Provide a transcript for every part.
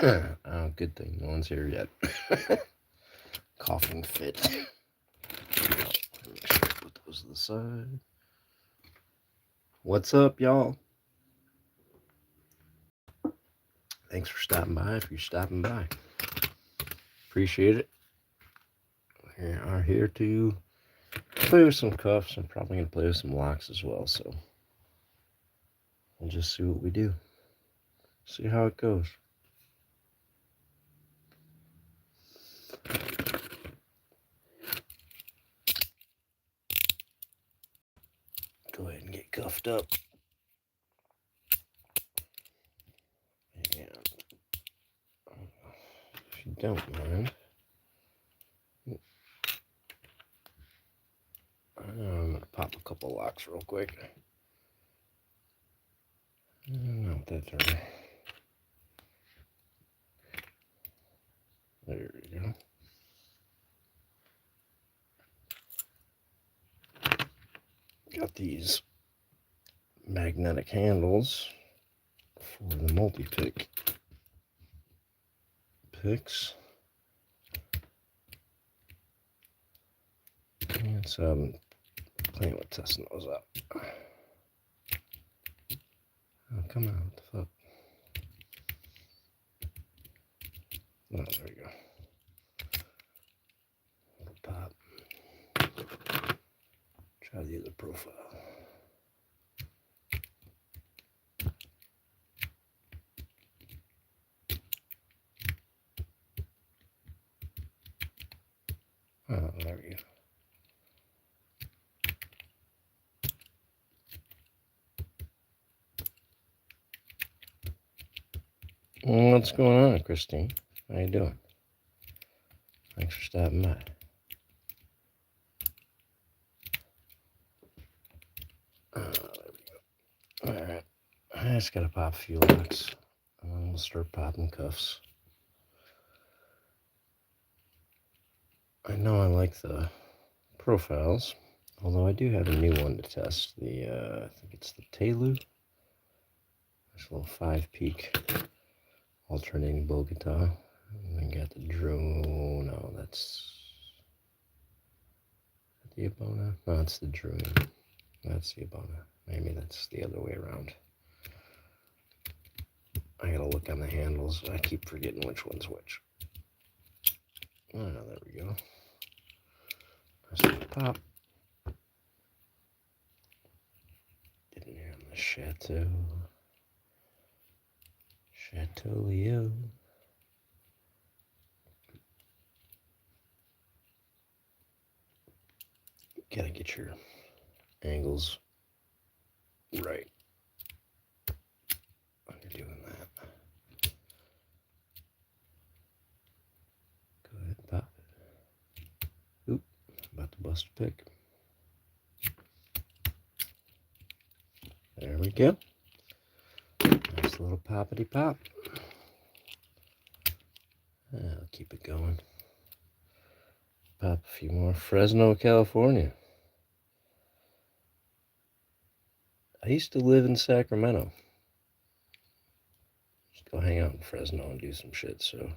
Good thing no one's here yet. Coughing fit. Make sure I put those to the side. What's up, y'all? Thanks for stopping by. If you're stopping by, appreciate it. We are here to play with some cuffs. I'm probably gonna play with some locks as well. So we'll just see what we do. See how it goes. Go ahead and get cuffed up. And if you don't mind, I'm gonna pop a couple locks real quick. Not that dirty. There we go. Got these magnetic handles for the multi-pick picks. And so I'm playing with testing those out. Oh, come on, what the fuck? Oh, there we go. Pop. Try the other profile. Oh, there we go. What's going on, Christine? How you doing? Thanks for stopping by. There we go. All right. I just gotta pop a few locks, and then we'll start popping cuffs. I know I like the profiles, although I do have a new one to test. I think it's the Telu. This little 5-peak alternating bow guitar. And then got the Drew. No, that's the Abona. No, it's the Drew. That's the Abona. Maybe that's the other way around. I gotta look on the handles. I keep forgetting which one's which. Oh, there we go. Nice little pop. Getting here on the Chateau Leo. Gotta get your angles right when you're doing that. Go ahead and pop it. Oop, about to bust a pick. There we go. Nice little poppity pop. I'll keep it going. Pop a few more. Fresno, California. I used to live in Sacramento. Just go hang out in Fresno and do some shit, so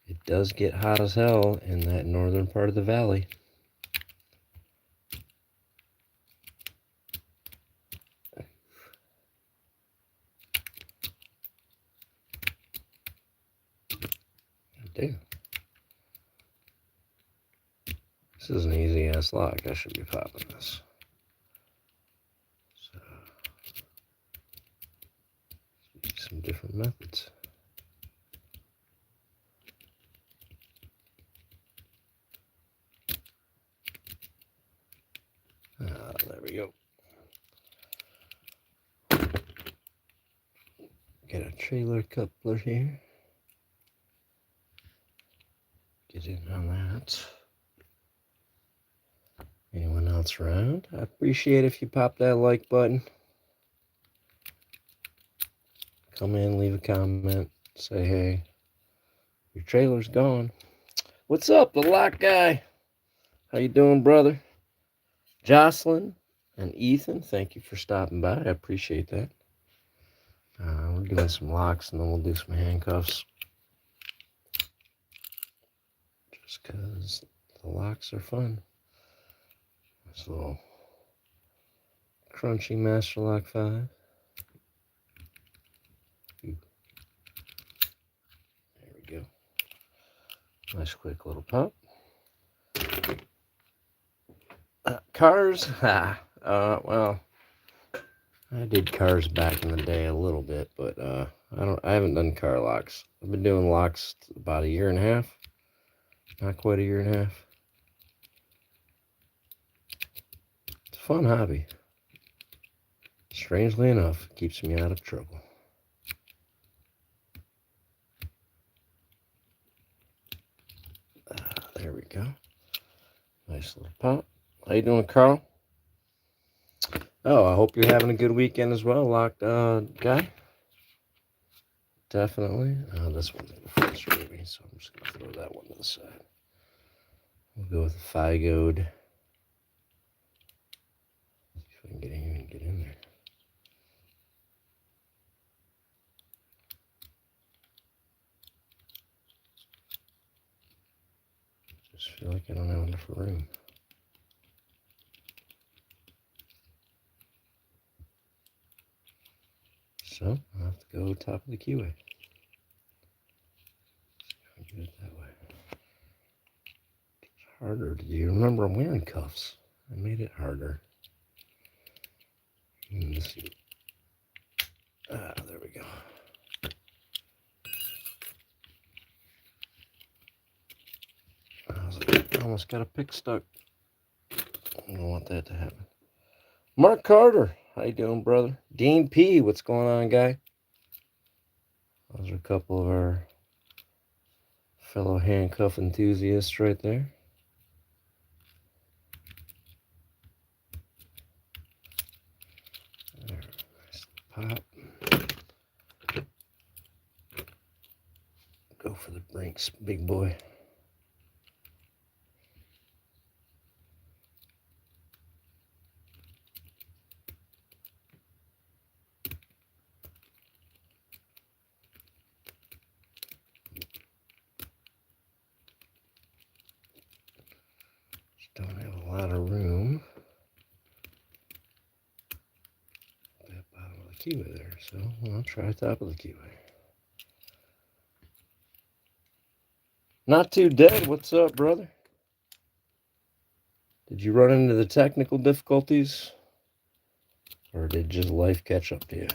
it does get hot as hell in that northern part of the valley. Damn. This is an easy ass lock. I should be popping this. So, some different methods. There we go. Get a trailer coupler here. Get in on that. Anyone else around? I appreciate if you pop that like button. Come in, leave a comment, say hey. Your trailer's gone. What's up, the lock guy? How you doing, brother? Jocelyn and Ethan, thank you for stopping by. I appreciate that. We're doing some locks and then we'll do some handcuffs. Just because the locks are fun. This little crunchy Master Lock 5. Ooh. There we go. Nice quick little pop. Cars? Well, I did cars back in the day a little bit, but I haven't done car locks. I've been doing locks about a year and a half. Not quite a year and a half. It's a fun hobby. Strangely enough, it keeps me out of trouble. There we go. Nice little pop. How you doing, Carl? Oh, I hope you're having a good weekend as well, locked guy. Definitely. This one's in the first movie, so I'm just going to throw that one to the side. We'll go with the Figode. See if I can get in there. Just feel like I don't have enough room. So I'll have to go top of the keyway. Do it that way. It's harder to do. Remember, I'm wearing cuffs. I made it harder. Let's see. There we go. I almost got a pick stuck. I don't want that to happen. Mark Carter, how you doing, brother? Dean P, what's going on, guy? Those are a couple of our fellow handcuff enthusiasts right there. Nice pop. Go for the Brinks, big boy. Don't have a lot of room. That bottom of the keyway there, so I'll try top of the keyway. Not too dead. What's up, brother? Did you run into the technical difficulties? Or did just life catch up to you?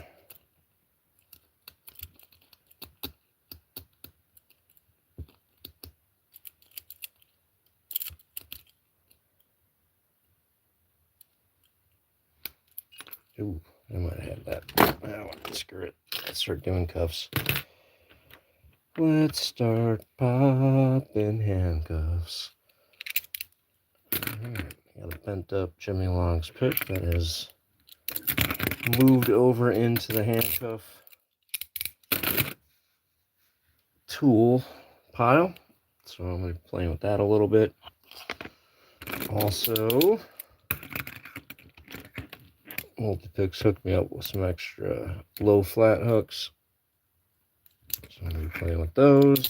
Ooh, I might have had that. Oh, screw it. Let's start doing cuffs. Let's start popping handcuffs. Alright, got a bent up Jimmy Long's pick that is moved over into the handcuff tool pile. So I'm going to be playing with that a little bit. Also, Multi-Picks hooked me up with some extra low flat hooks. So I'm going to be playing with those.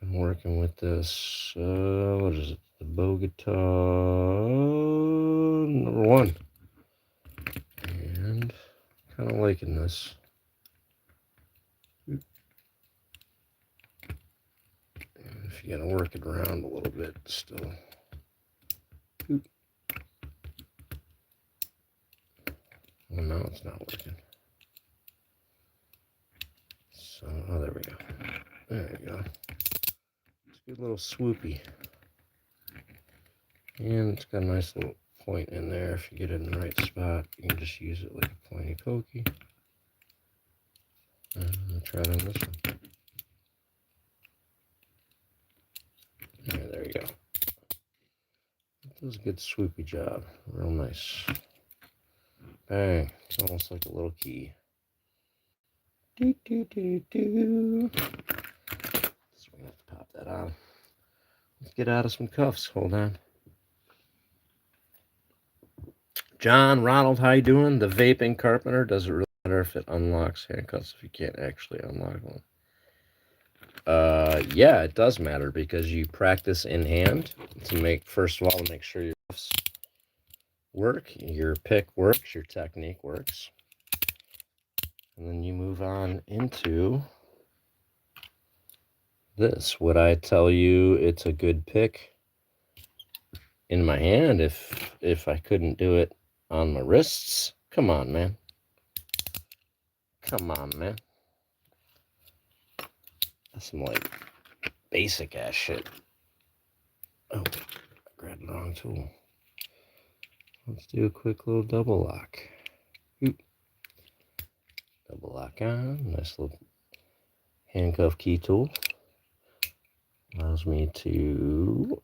I'm working with this, what is it? The Bow Guitar #1. And kind of liking this. If you gotta work it around a little bit still. Well, no, it's not working. So, oh, there we go. There you go. It's a good little swoopy. And it's got a nice little point in there. If you get it in the right spot, you can just use it like a pointy pokey. And I'll try it on this one. Yeah, there you go. It does a good swoopy job. Real nice. Bang. It's almost like a little key. Do, do, do, do. So we have to pop that on. Let's get out of some cuffs. Hold on. John, Ronald, how you doing? The vaping carpenter. Does it really matter if it unlocks handcuffs if you can't actually unlock one? Yeah, it does matter because you practice in hand to make, first of all, to make sure your cuffs work, your pick works, your technique works. And then you move on into this. Would I tell you it's a good pick in my hand if I couldn't do it on my wrists? Come on, man. Come on, man. That's some like basic ass shit. Oh, I grabbed the wrong tool. Let's do a quick little double lock. Oop. Double lock on. Nice little handcuff key tool. Allows me to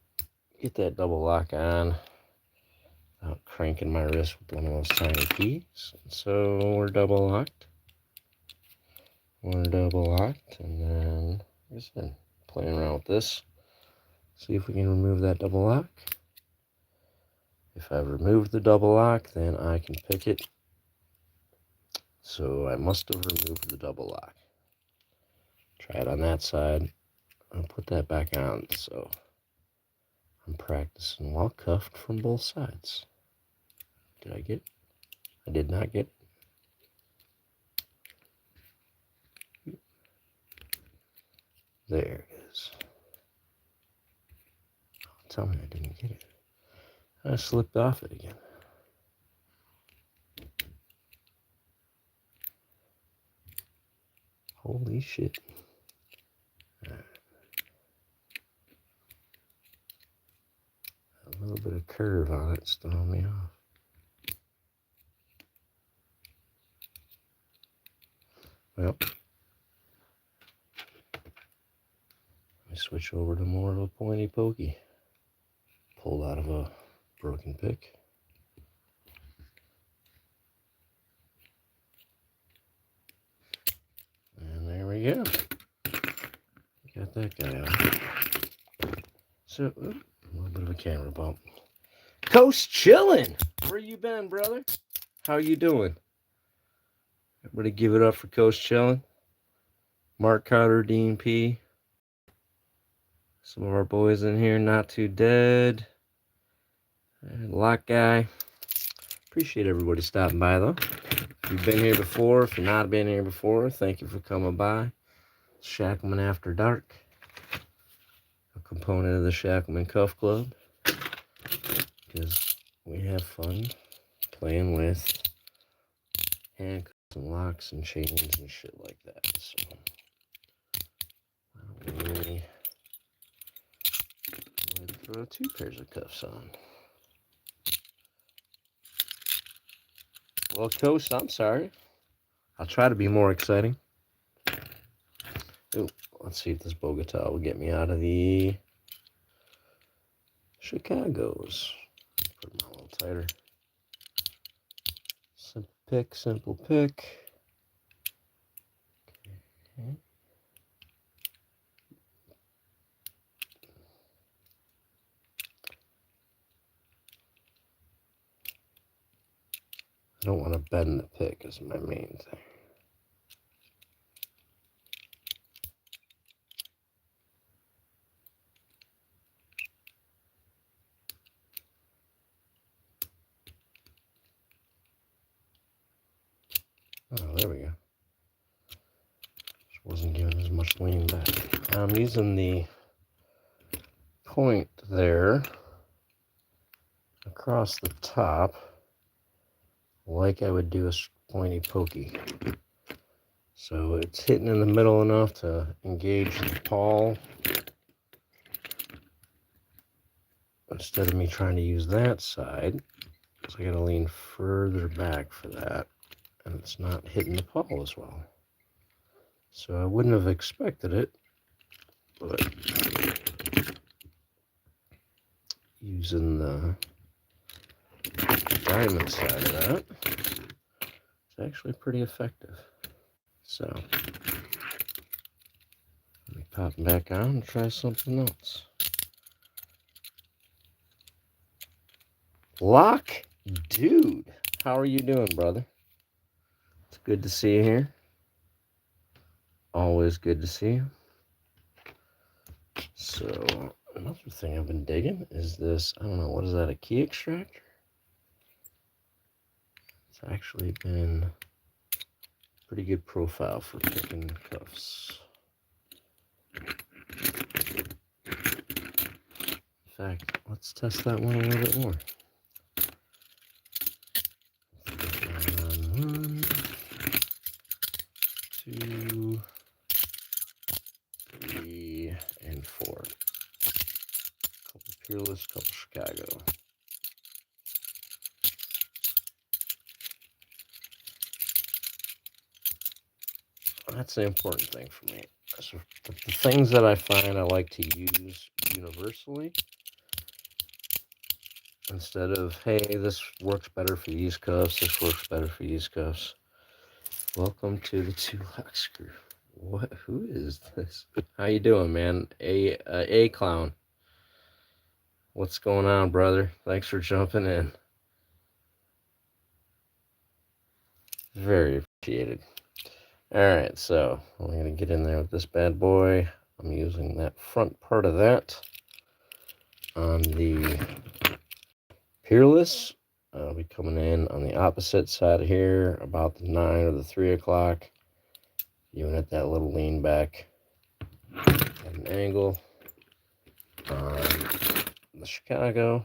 get that double lock on without cranking my wrist with one of those tiny keys. So we're double locked. We're double locked, and then, like I said, playing around with this. See if we can remove that double lock. If I've removed the double lock, then I can pick it. So I must have removed the double lock. Try it on that side. I'll put that back on. So I'm practicing while cuffed from both sides. Did I get it? I did not get it. There it is. Oh, tell me I didn't get it. I slipped off it again. Holy shit. Right. A little bit of curve on it's throwing me off. Well, let me switch over to more of a pointy pokey. Pulled out of a broken pick. And there we go. Got that guy out. So, a little bit of a camera bump. Coast chillin'! Where you been, brother? How you doing? Everybody give it up for Coast chillin'. Mark Carter, Dean P. Some of our boys in here, Not Too Dead. Lock Guy. Appreciate everybody stopping by, though. If you've been here before, if you've not been here before, thank you for coming by. Shacklemen After Dark. A component of the Shacklemen Cuff Club. Because we have fun playing with handcuffs and locks and chains and shit like that. So, why don't we throw 2 pairs of cuffs on? Well, Coast, I'm sorry. I'll try to be more exciting. Ooh, let's see if this Bogota will get me out of the Chicago's. Put them a little tighter. Simple pick, simple pick. Okay. I don't want to bend the pick is my main thing. Oh, there we go. Just wasn't giving as much lean back. I'm using the point there across the top like I would do a pointy pokey. So it's hitting in the middle enough to engage the pawl instead of me trying to use that side. So I gotta lean further back for that, and it's not hitting the pawl as well. So I wouldn't have expected it, but using the diamond side of that, it's actually pretty effective. So let me pop them back on and try something else. Lock Dude, how are you doing, brother? It's good to see you here. Always good to see you. So, another thing I've been digging is this, I don't know, what is that, a key extractor? It's actually been a pretty good profile for picking cuffs. In fact, let's test that one a little bit more. One, two, three, and four. Couple Peerless, couple Chicago. That's the important thing for me. So the things that I find I like to use universally, instead of, hey, this works better for these cuffs, this works better for these cuffs. Welcome to the two-lock screw. What? Who is this? How you doing, man? A clown. What's going on, brother? Thanks for jumping in. Very appreciated. All right, so I'm gonna get in there with this bad boy. I'm using that front part of that on the Peerless. I'll be coming in on the opposite side here, about the 9 or the 3 o'clock. Even at that little lean back at an angle. On the Chicago,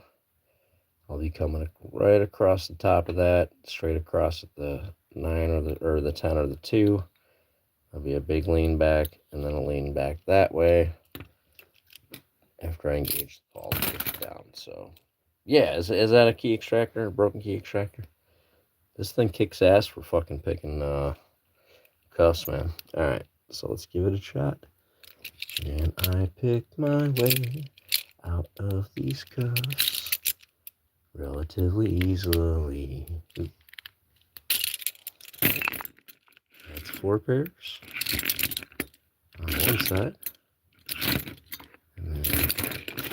I'll be coming right across the top of that, straight across at the 9 or the 10 or the 2. There'll be a big lean back, and then a lean back that way after I engage the ball and push it down. So, yeah, is that a key extractor, a broken key extractor? This thing kicks ass for fucking picking cuffs, man. All right, so let's give it a shot. And I picked my way out of these cuffs relatively easily. That's 4 pairs on one side, and then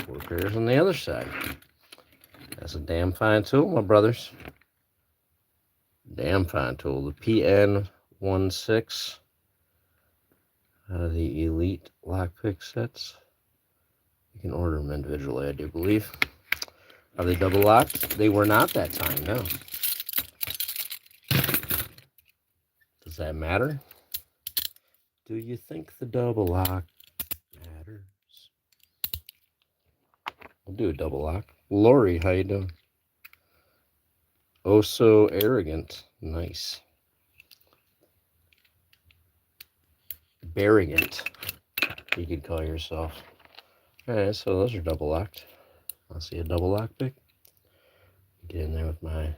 4 pairs on the other side. That's a damn fine tool, my brothers. Damn fine tool. The PN16 out of the Elite lockpick sets. You can order them individually, I do believe. Are they double locked? They were not that time, no. Does that matter? Do you think the double lock matters? We'll do a double lock. Lori, how you doing? Oh, so arrogant. Nice. Barrogant, you could call yourself. Alright, so those are double locked. I'll see a double lock pick. Get in there with my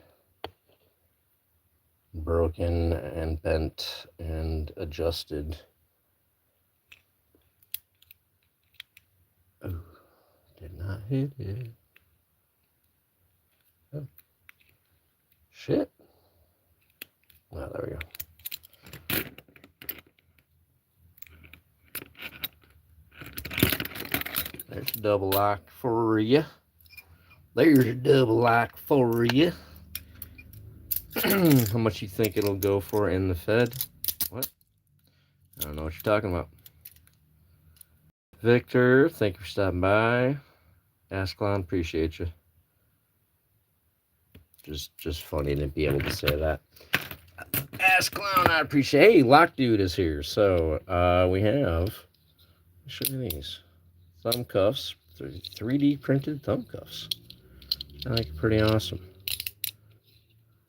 broken and bent and adjusted. Oh, did not hit it. Oh, shit. Oh, there we go. There's a double lock for you. There's a double lock for you. How much you think it'll go for in the Fed? What? I don't know what you're talking about. Victor, thank you for stopping by. Ask Clown, appreciate you. Just funny to be able to say that. Ask Clown, I appreciate. Hey, Lock Dude is here. So we have. Show you these thumb cuffs, 3D printed thumb cuffs. I like it, pretty awesome.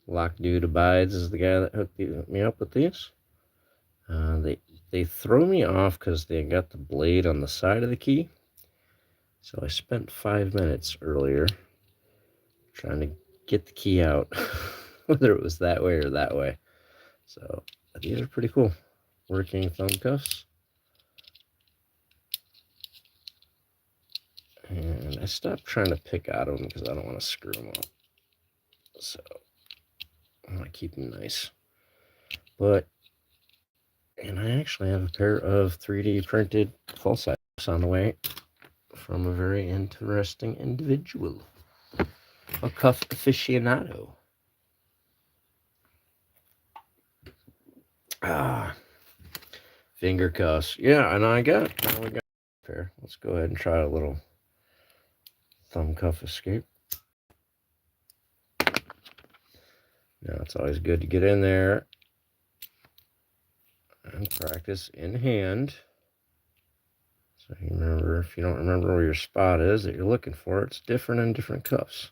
Lock Dude Abides is the guy that hooked me up with these. They throw me off because they got the blade on the side of the key. So I spent 5 minutes earlier trying to get the key out, whether it was that way or that way. So these are pretty cool. Working thumb cuffs. And I stopped trying to pick out of them because I don't want to screw them up. So I want to keep them nice. And I actually have a pair of 3D printed full size on the way from a very interesting individual. a cuff aficionado. Finger cuffs. Yeah, and now we got a pair. Let's go ahead and try a little thumb cuff escape. Now it's always good to get in there and practice in hand. So you remember, if you don't remember where your spot is that you're looking for, it's different in different cuffs.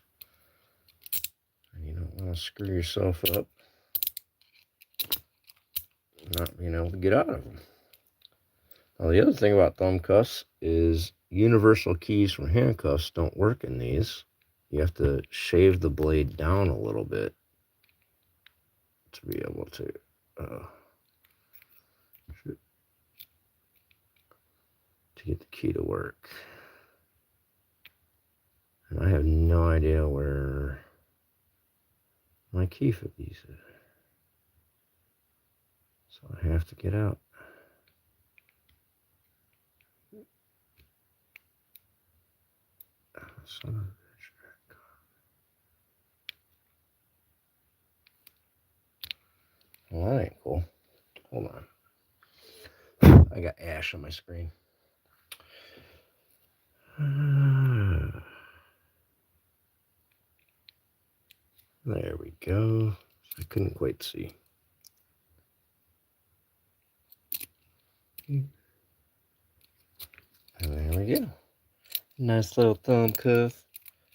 And you don't want to screw yourself up not being able to get out of them. Now the other thing about thumb cuffs is universal keys from handcuffs don't work in these. You have to shave the blade down a little bit to be able to get the key to work. And I have no idea where my key for these is. So I have to get out. Son of a bitch. Well, that ain't cool. Hold on. I got ash on my screen. There we go. I couldn't quite see. And there we go. Nice little thumb cuff.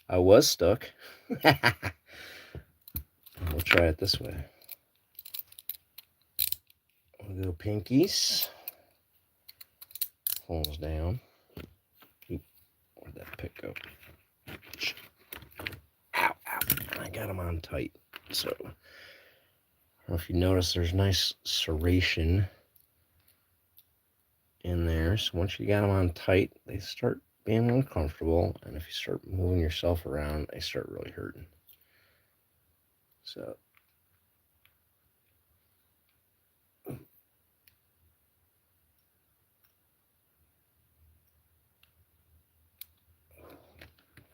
I was stuck. We'll try it this way. We'll go pinkies. Palms down. Oop, where'd that pick go? Ow, ow. I got them on tight. So, I don't know if you notice there's nice serration in there. So once you got them on tight, they start being uncomfortable. And if you start moving yourself around, they start really hurting. So,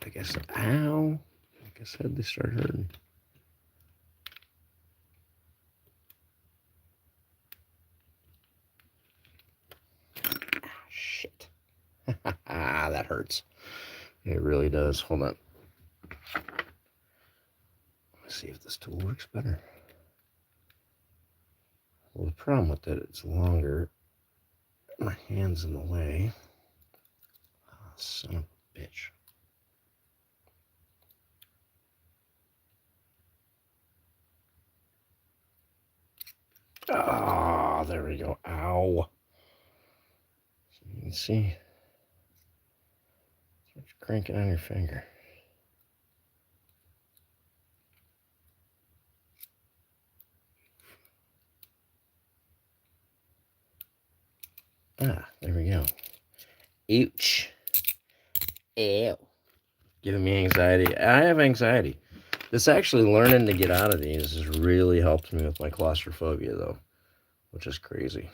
like I said, ow. Like I said, they start hurting. Shit. That hurts. It really does. Hold on. Let's see if this tool works better. Well, the problem with it, it's longer. My hand's in the way. Oh, son of a bitch. Ah, oh, there we go. Ow. So you can see. Start cranking on your finger. Ah, there we go. Ouch. Ew. Giving me anxiety. I have anxiety. This actually learning to get out of these has really helped me with my claustrophobia, though, which is crazy.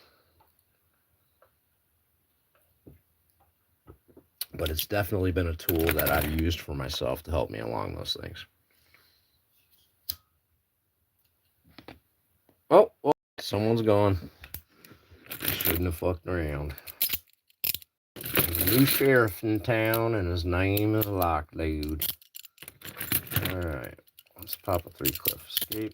But it's definitely been a tool that I've used for myself to help me along those things. Oh, well, someone's gone. Shouldn't have fucked around. There's a new sheriff in town, and his name is Lockdude. Alright, let's pop a 3-cliff escape.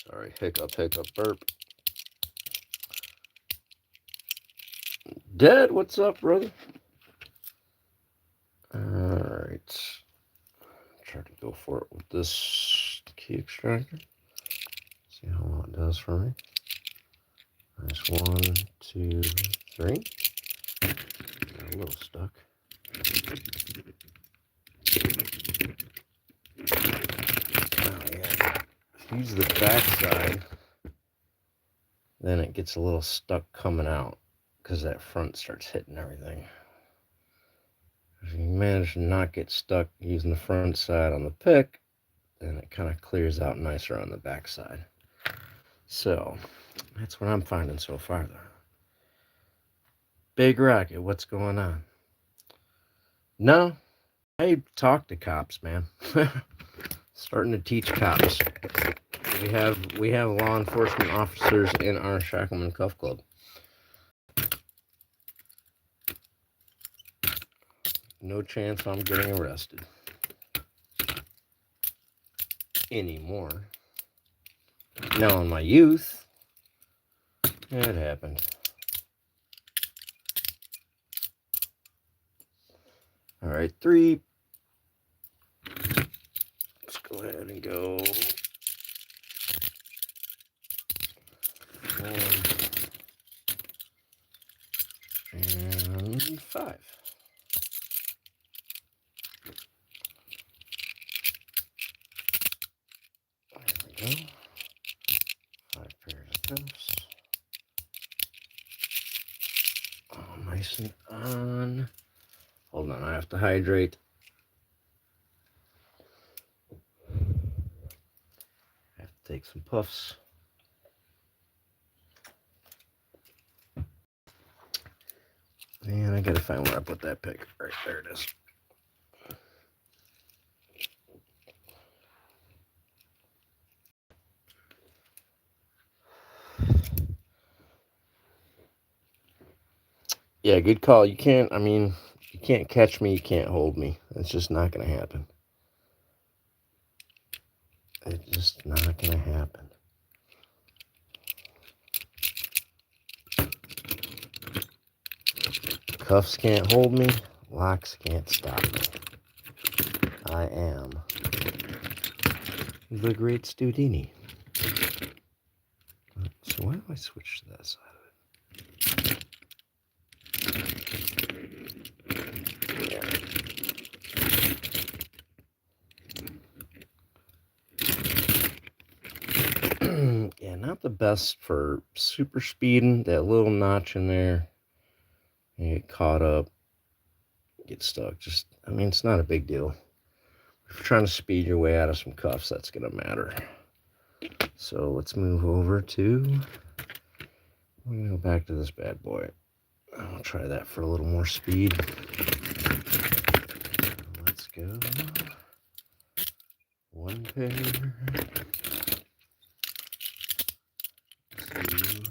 Sorry, hiccup, burp. Dad, what's up, brother? Alright. Try to go for it with this key extractor. See how well it does for me. Nice. 1, 2, 3. Got a little stuck. Oh yeah. If you use the back side, then it gets a little stuck coming out because that front starts hitting everything. If you manage to not get stuck using the front side on the pick, then it kind of clears out nicer on the back side. So that's what I'm finding so far, though. Big Rocket, what's going on? No, I talk to cops, man. Starting to teach cops. We have law enforcement officers in our Shacklemen Cuff Club. No chance I'm getting arrested anymore. Now, in my youth, it happened. All right, 3. Let's go ahead and go 4 and 5. There we go. 5 pairs of cuffs. Oh, nice and on. Hold on, I have to hydrate. I have to take some puffs. And I gotta find where I put that pick. Right there it is. Yeah, good call. You can't catch me, you can't hold me. It's just not gonna happen. It's just not gonna happen. Cuffs can't hold me, locks can't stop me. I am the great Studini. So why do I switch to that side of it? Yeah. Yeah, not the best for super speeding. That little notch in there, you get caught up, get stuck. It's not a big deal. If you're trying to speed your way out of some cuffs, that's gonna matter. So let's move over to, we're gonna go back to this bad boy. I'll try that for a little more speed. Let's go. 1 pair. 2.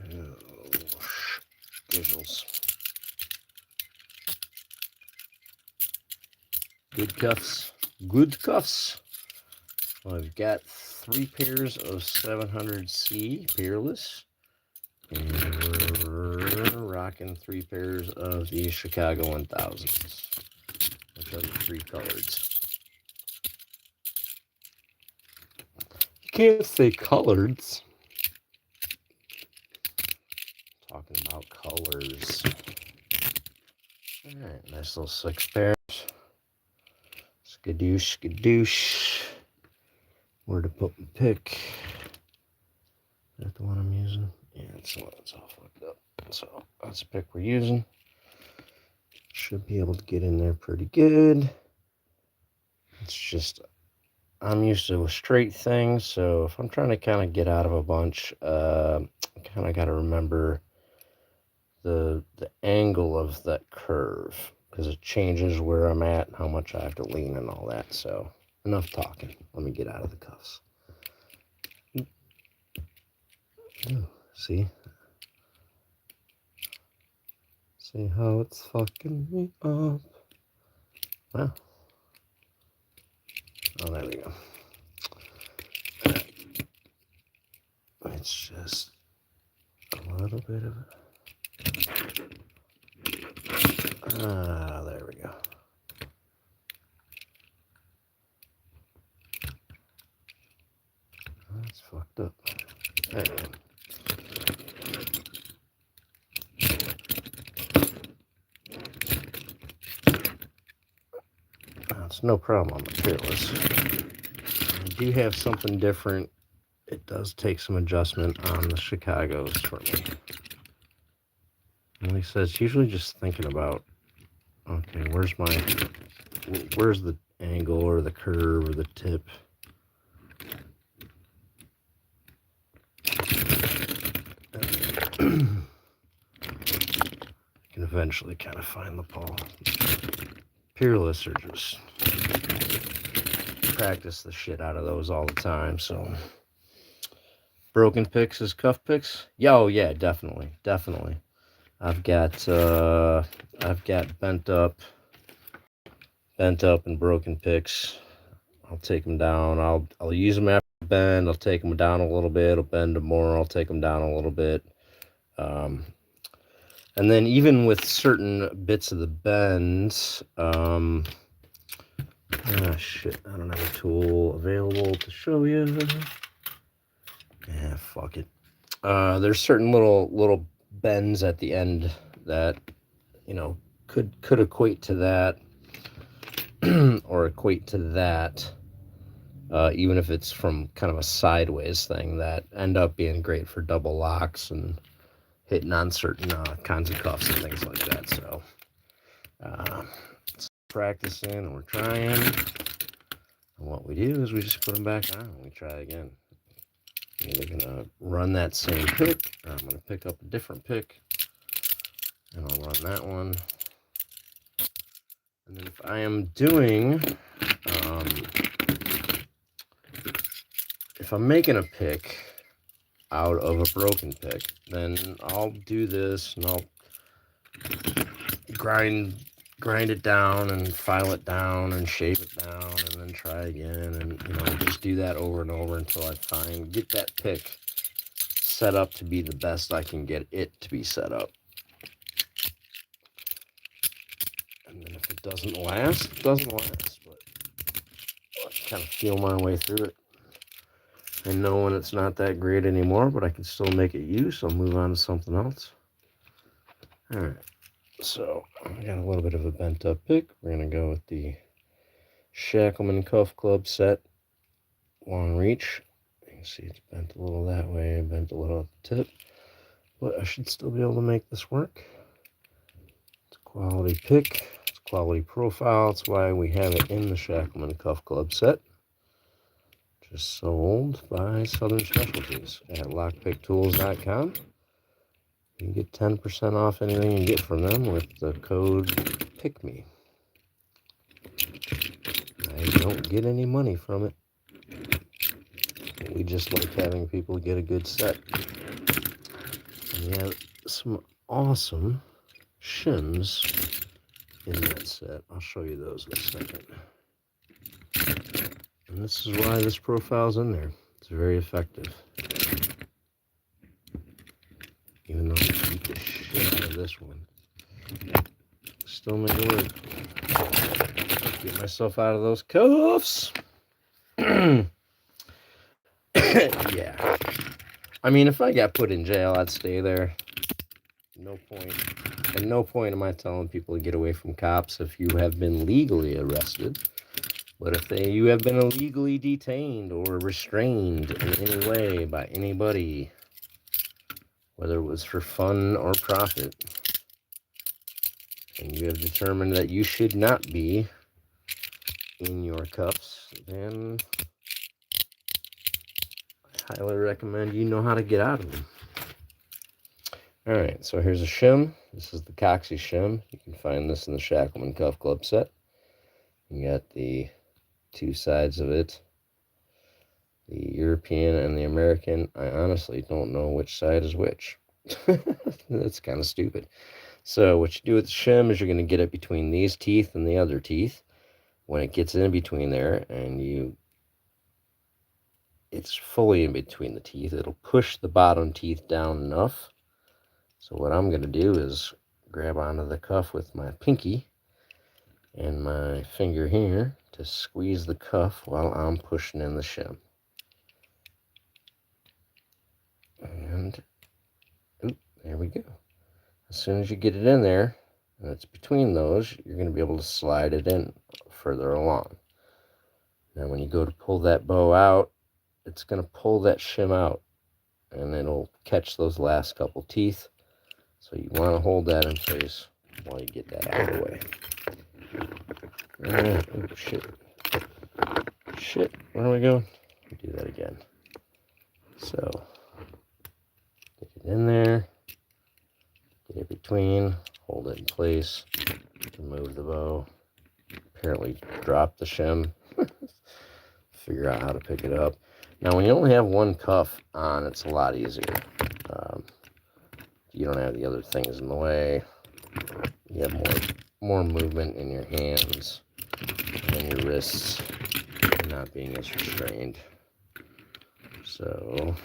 Oh, giggles. Good cuffs. Good cuffs. Well, I've got 3 pairs of 700C Peerless. And we're rocking 3 pairs of the Chicago 1000s, which are the 3 coloreds. You can't say coloreds. Talking about colors. Alright, nice little 6 pairs. Skadoosh, skadoosh. Where to put my pick? Is that the one I'm using? Yeah, it's the one that's all fucked up. So that's the pick we're using. Should be able to get in there pretty good. It's just, I'm used to a straight thing, so if I'm trying to kind of get out of a bunch, I kind of got to remember the angle of that curve, because it changes where I'm at and how much I have to lean and all that. So enough talking. Let me get out of the cuffs. Ooh, see how it's fucking me up. Wow. Oh, there we go. It's just a little bit of it. Ah, there we go. That's fucked up. There we go. It's no problem on the Fearless. I do have something different. It does take some adjustment on the Chicago's for me. And like I said, it's usually just thinking about, okay, where's the angle or the curve or the tip? can eventually kind of find the pawl. Peerless are just practice the shit out of those all the time. So broken picks is cuff picks. Oh yeah, definitely. I've got bent up and broken picks. I'll take them down. I'll use them after bend. I'll take them down a little bit. I'll bend them more. I'll take them down a little bit. And then even with certain bits of the bends, shit, I don't have a tool available to show you. Yeah, fuck it. There's certain little bends at the end that, you know, could equate to that or equate to that, even if it's from kind of a sideways thing, that end up being great for double locks and hitting on certain kinds of cuffs and things like that. So practicing and we're trying, and what we do is we just put them back on and we try again. I'm either gonna run that same pick, or I'm gonna pick up a different pick and I'll run that one. And then if I am doing if I'm making a pick out of a broken pick, then I'll do this and I'll grind it down and file it down and shape it down and then try again, and you know, just do that over and over until I get that pick set up to be the best I can get it to be set up. And then if it doesn't last, it doesn't last, but I kind of feel my way through it. I know when it's not that great anymore, but I can still make it use, so I'll move on to something else. Alright, so I got a little bit of a bent up pick. We're going to go with the Shacklemen Cuff Club set, long reach. You can see it's bent a little that way, bent a little at the tip, but I should still be able to make this work. It's a quality pick, it's a quality profile. That's why we have it in the Shacklemen Cuff Club set. Just sold by Southern Specialties at lockpicktools.com. You can get 10% off anything you get from them with the code PICKME. I don't get any money from it. We just like having people get a good set. And we have some awesome shims in that set. I'll show you those in a second. And this is why this profile's in there. It's very effective. Even though I beat the shit out of this one, still make it work. Get myself out of those cuffs. Yeah. I mean, if I got put in jail, I'd stay there. No point. At no point am I telling people to get away from cops if you have been legally arrested. But if you have been illegally detained or restrained in any way by anybody, whether it was for fun or profit, and you have determined that you should not be in your cuffs, then I highly recommend you know how to get out of them. Alright, so here's a shim. This is the Coxie shim. You can find this in the Shacklemen Cuff Club set. You got the two sides of it, the European and the American. I honestly don't know which side is which. That's kind of stupid. So what you do with the shim is you're going to get it between these teeth and the other teeth. When it gets in between there and it's fully in between the teeth, it'll push the bottom teeth down enough. So what I'm going to do is grab onto the cuff with my pinky and my finger here to squeeze the cuff while I'm pushing in the shim. And there we go. As soon as you get it in there, and it's between those, you're going to be able to slide it in further along. Now when you go to pull that bow out, it's going to pull that shim out, and it'll catch those last couple teeth. So you want to hold that in place while you get that out of the way. Oh, shit. Shit, where are we going? Do that again. So, get it in there. place. Remove the bow. Apparently drop the shim. Figure out how to pick it up. Now, when you only have one cuff on, it's a lot easier. You don't have the other things in the way. You have more movement in your hands and your wrists, not being as restrained. So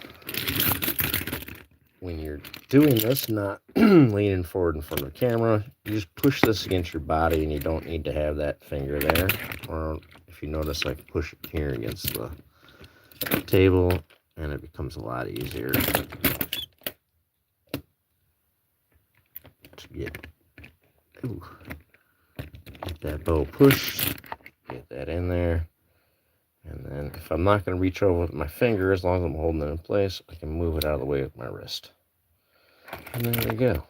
when you're doing this, not leaning forward in front of the camera, you just push this against your body, and you don't need to have that finger there. Or if you notice, I push it here against the table, and it becomes a lot easier to get that bow pushed, get that in there. And then if I'm not going to reach over with my finger, as long as I'm holding it in place, I can move it out of the way with my wrist. And there we go.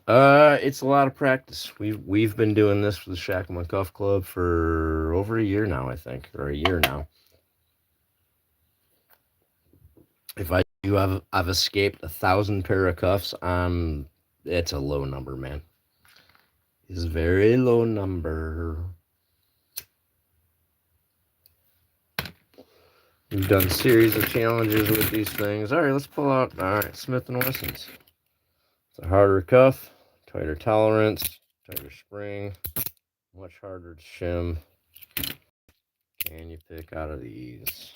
It's a lot of practice. We've been doing this for the Shacklemen Cuff Club for over a year now, I think, or a year now. If I've escaped 1,000 pair of cuffs. It's a low number, man. It's a very low number. We've done a series of challenges with these things. All right, let's pull out. All right, Smith & Wessons. It's a harder cuff, tighter tolerance, tighter spring, much harder to shim. Can you pick out of these?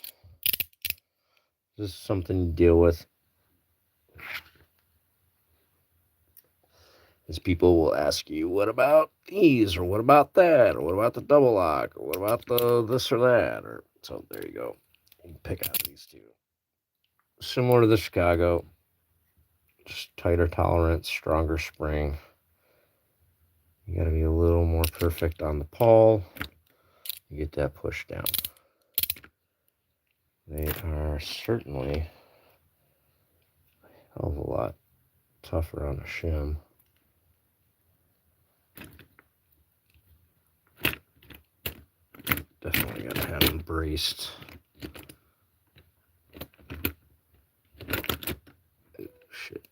This is something you deal with. As people will ask you, what about these, or what about that, or what about the double lock, or what about the this or that, or so there you go. You can pick out these two. Similar to the Chicago, just tighter tolerance, stronger spring. You got to be a little more perfect on the pawl. You get that push down. They are certainly a hell of a lot tougher on a shim. Definitely got to have them braced. Oh, shit.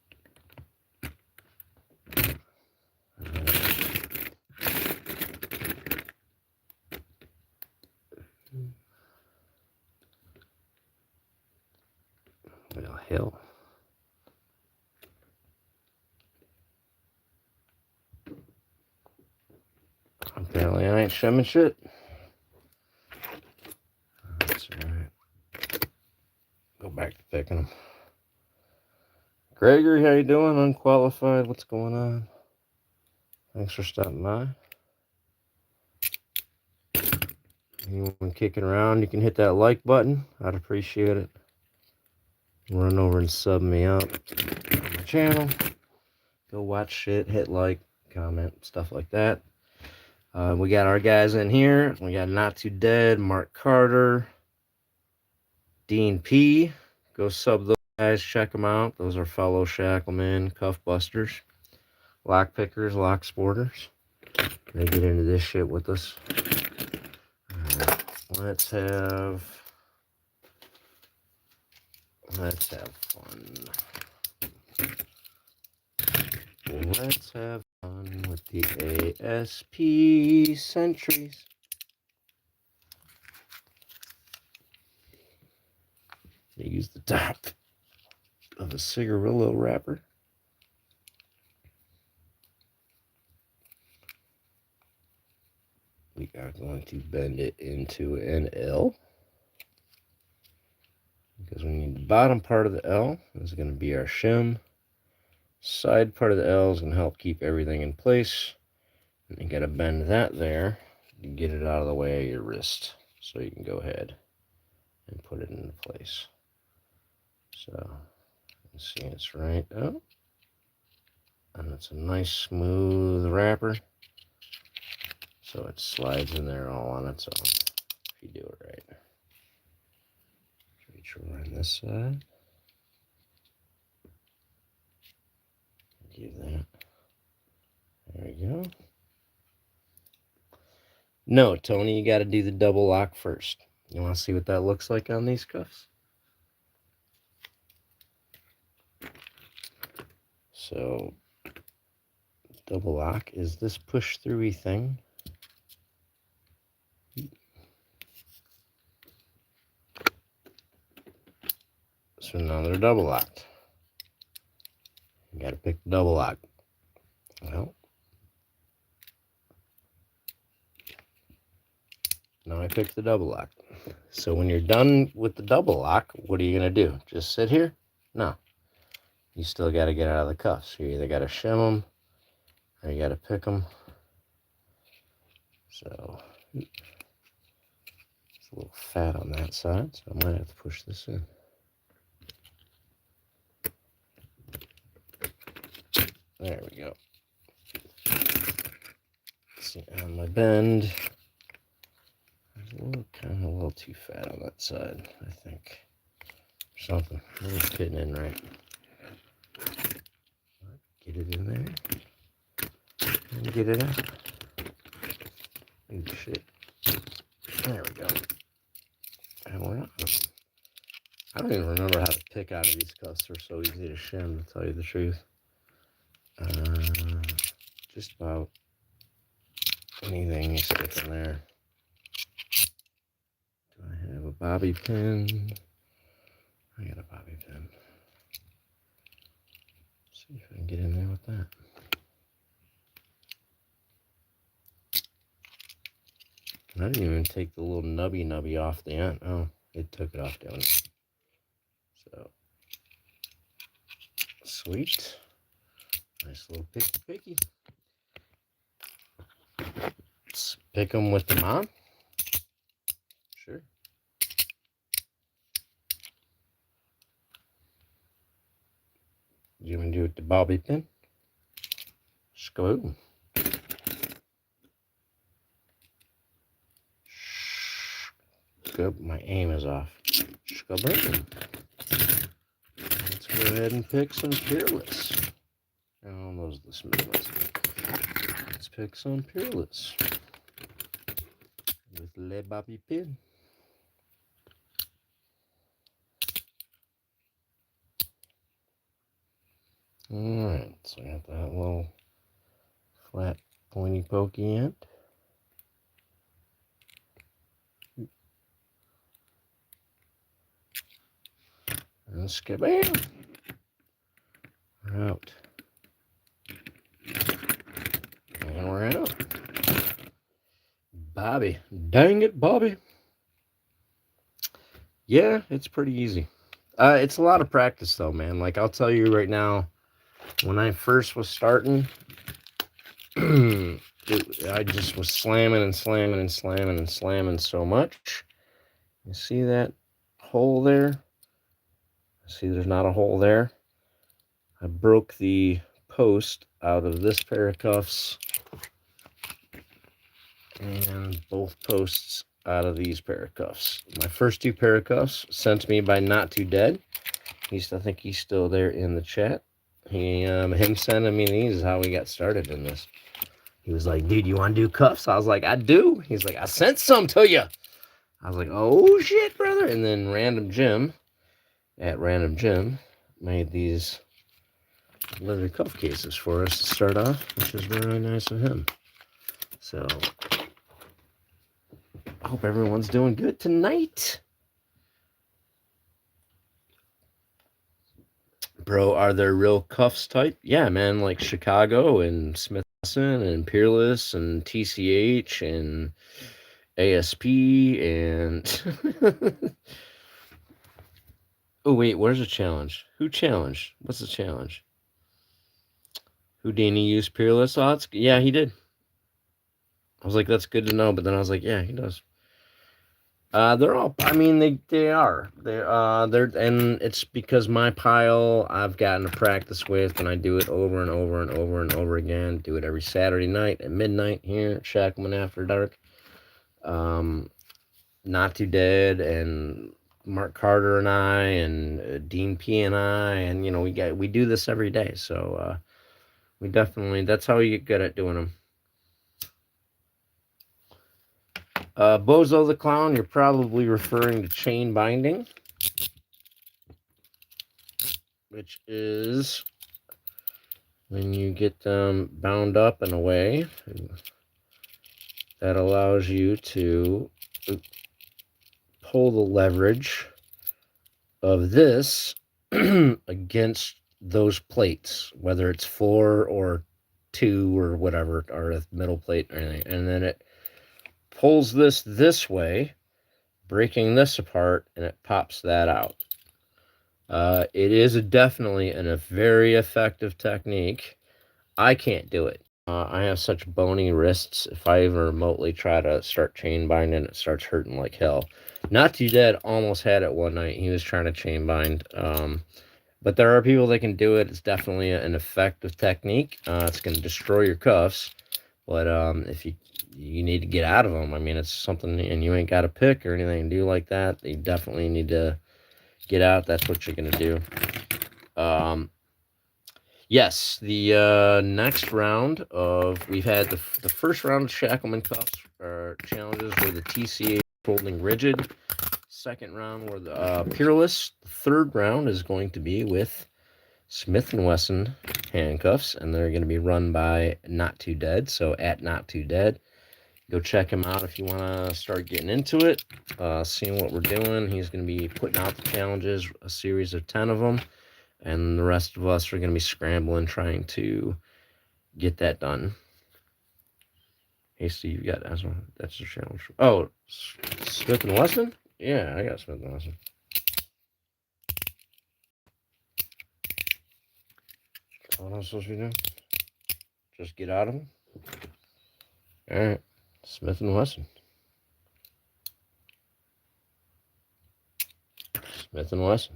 Well, hell. Apparently I ain't shimming shit. That's alright. Go back to picking them. Gregory, how you doing? Unqualified, what's going on? Thanks for stopping by. Anyone kicking around, you can hit that like button. I'd appreciate it. Run over and sub me up on my channel. Go watch shit, hit like, comment, stuff like that. We got our guys in here. We got Not Too Dead, Mark Carter, Dean P. Go sub those guys, check them out. Those are fellow Shacklemen, cuff busters, lock pickers, lock sporters. They get into this shit with us. Let's have fun. Let's have fun with the ASP Sentries. They use the top of a cigarillo wrapper. We are going to bend it into an L, because we need the bottom part of the L. This is going to be our shim. Side part of the L is going to help keep everything in place. And you got to bend that there to get it out of the way of your wrist, so you can go ahead and put it into place. So you can see it's right up, and it's a nice smooth wrapper, so it slides in there all on its own if you do it right. Reach over on this side. Do that. There we go. No, Tony, you got to do the double lock first. You want to see what that looks like on these cuffs? So double lock is this push-throughy thing. So now they're double locked. You gotta pick the double lock. Well, now I picked the double lock. So when you're done with the double lock, what are you gonna do? Just sit here? No. You still gotta get out of the cuffs. You either gotta shim them or you gotta pick them. So it's a little fat on that side, so I might have to push this in. There we go. See, on my bend, there's kind of a little too fat on that side, I think. Something. It's fitting in right. Get it in there. And get it out. Oh, shit. There we go. And we're out. I don't even remember how to pick out of these cuffs. They're so easy to shim, to tell you the truth. Just about anything you stick in there. Do I have a bobby pin? I got a bobby pin. Let's see if I can get in there with that. And I didn't even take the little nubby off the end. Oh, it took it off down there. So, sweet. Nice little picky. Let's pick them with them on. Sure. You want to do it with the bobby pin? Skaboom. Good. My aim is off. Skaboom. Let's go ahead and pick some Peerless. Oh, those are the smooth ones. Let's pick some Peerless with Le Bobby Pin. Alright, so I got that little flat, pointy, pokey end. And skabam! We're out. And we're out. Bobby. Dang it, Bobby. Yeah, it's pretty easy. It's a lot of practice, though, man. Like, I'll tell you right now, when I first was starting, I just was slamming and slamming and slamming and slamming so much. You see that hole there? See, there's not a hole there. I broke the post out of this pair of cuffs and both posts out of these pair of cuffs. My first two pair of cuffs sent to me by Not Too Dead. I think he's still there in the chat. Him sending me these is how we got started in this. He was like, dude, you want to do cuffs? I was like, I do. He's like, I sent some to you. I was like, oh shit, brother. And then Random Jim made these leather cuff cases for us to start off, which is very nice of him. So I hope everyone's doing good tonight. Bro, are there real cuffs type? Yeah, man, like Chicago and Smith & Wesson and Peerless and TCH and ASP and oh wait, where's the challenge? Who challenged? What's the challenge? Houdini used Peerless odds? Yeah, he did. I was like, that's good to know, but then I was like, yeah, he does. They're all, I mean, they are. They're, and it's because my pile I've gotten to practice with, and I do it over and over and over and over again. Do it every Saturday night at midnight here at Shacklemen After Dark. Not Too Dead, and Mark Carter and I, and Dean P and I, and, you know, we do this every day, so, we definitely, that's how you get good at doing them. Bozo the Clown, you're probably referring to chain binding, which is when you get them bound up in a way that allows you to pull the leverage of this against those plates, whether it's 4 or 2 or whatever, or a middle plate or anything, and then it pulls this way, breaking this apart, and it pops that out. It is definitely a very effective technique. I can't do it. I have such bony wrists. If I even remotely try to start chain binding, it starts hurting like hell. Not Too Dead almost had it one night. He was trying to chain bind. But there are people that can do it. It's definitely an effective technique. It's going to destroy your cuffs. But if you need to get out of them, I mean, it's something, and you ain't got a pick or anything to do like that, you definitely need to get out. That's what you're going to do. Yes, the next round of, we've had the first round of Shacklemen cuffs or challenges were the TCA holding rigid. Second round were the Peerless. The third round is going to be with Smith & Wesson handcuffs, and they're going to be run by Not Too Dead. So at Not Too Dead, go check him out if you want to start getting into it, seeing what we're doing. He's going to be putting out the challenges, a series of 10 of them, and the rest of us are going to be scrambling trying to get that done. Hey Steve, you got that's the challenge. Oh, Smith & Wesson? Yeah, I got Smith & Wesson. What am I supposed to be doing? Just get out of them? Alright. Smith & Wesson. Smith & Wesson.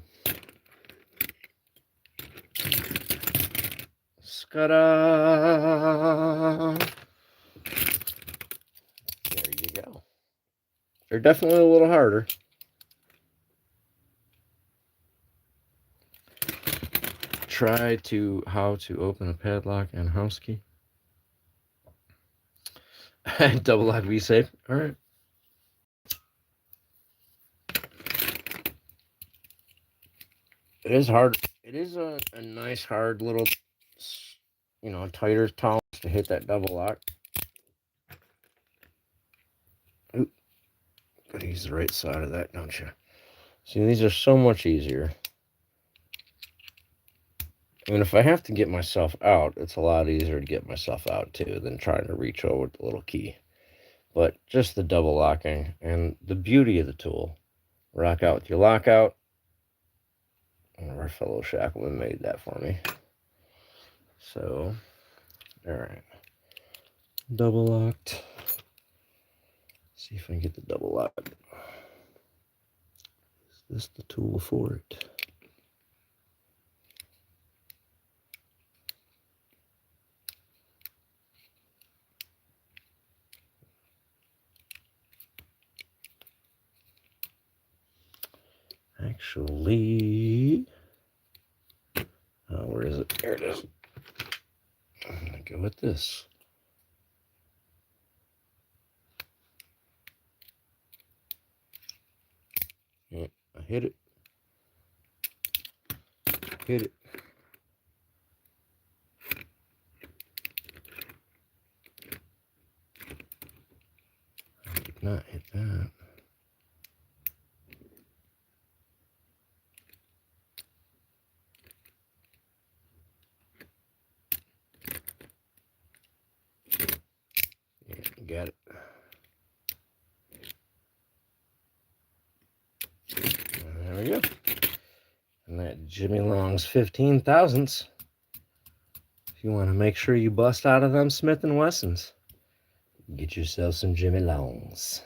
Skada. There you go. They're definitely a little harder. Try how to open a padlock and house key. Double lock V-safe. All right. It is hard. It is a nice, hard little, tighter tolerance to hit that double lock. Oop. Gotta use the right side of that, don't you? See, these are so much easier. I mean, if I have to get myself out, it's a lot easier to get myself out, too, than trying to reach over with the little key. But just the double locking and the beauty of the tool. Rock out with your lockout. One of our fellow Shacklemen made that for me. So, alright. Double locked. See if I can get the double lock. Is this the tool for it? Actually, where is it? There it is. I'm gonna go with this. Yeah, I hit it. Hit it. I did not hit that. Yeah, got it. And there we go. And that Jimmy Long's 15 thousandths. If you want to make sure you bust out of them Smith & Wessons, get yourself some Jimmy Longs.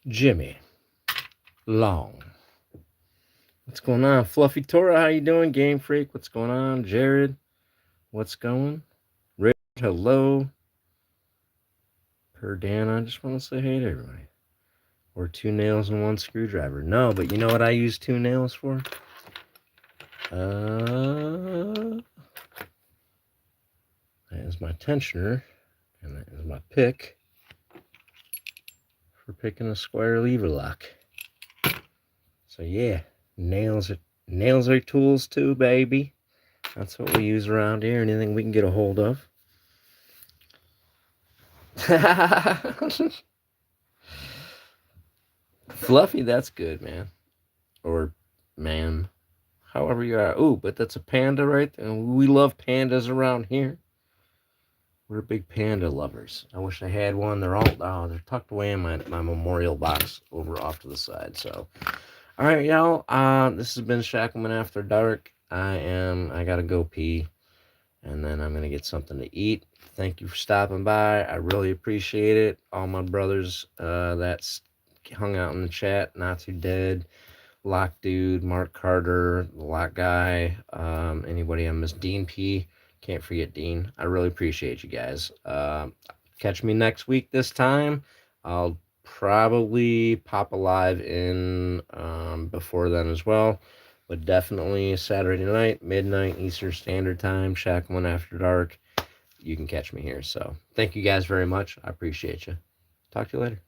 Jimmy Long. What's going on? Fluffy Tora, how you doing? Game Freak, what's going on? Jared, what's going? Rich, hello. Per Dan, I just want to say hey to everybody. Or 2 nails and 1 screwdriver. No, but you know what I use 2 nails for? That is my tensioner, and that is my pick for picking a square lever lock. So yeah, nails are tools too, baby. That's what we use around here. Anything we can get a hold of. Fluffy, that's good, man. Or ma'am. However you are. Ooh, but that's a panda, right? And we love pandas around here. We're big panda lovers. I wish I had one. They're tucked away in my memorial box over off to the side. So, all right, y'all. This has been Shacklemen After Dark. I gotta go pee, and then I'm gonna get something to eat. Thank you for stopping by. I really appreciate it. All my brothers that's hung out in the chat, Not Too Dead, Lock Dude, Mark Carter, Lock Guy, anybody I miss, Dean P. Can't forget Dean. I really appreciate you guys. Catch me next week this time. I'll probably pop a live in before then as well. But definitely Saturday night, midnight Eastern Standard Time, Shacklemen After Dark. You can catch me here. So thank you guys very much. I appreciate you. Talk to you later.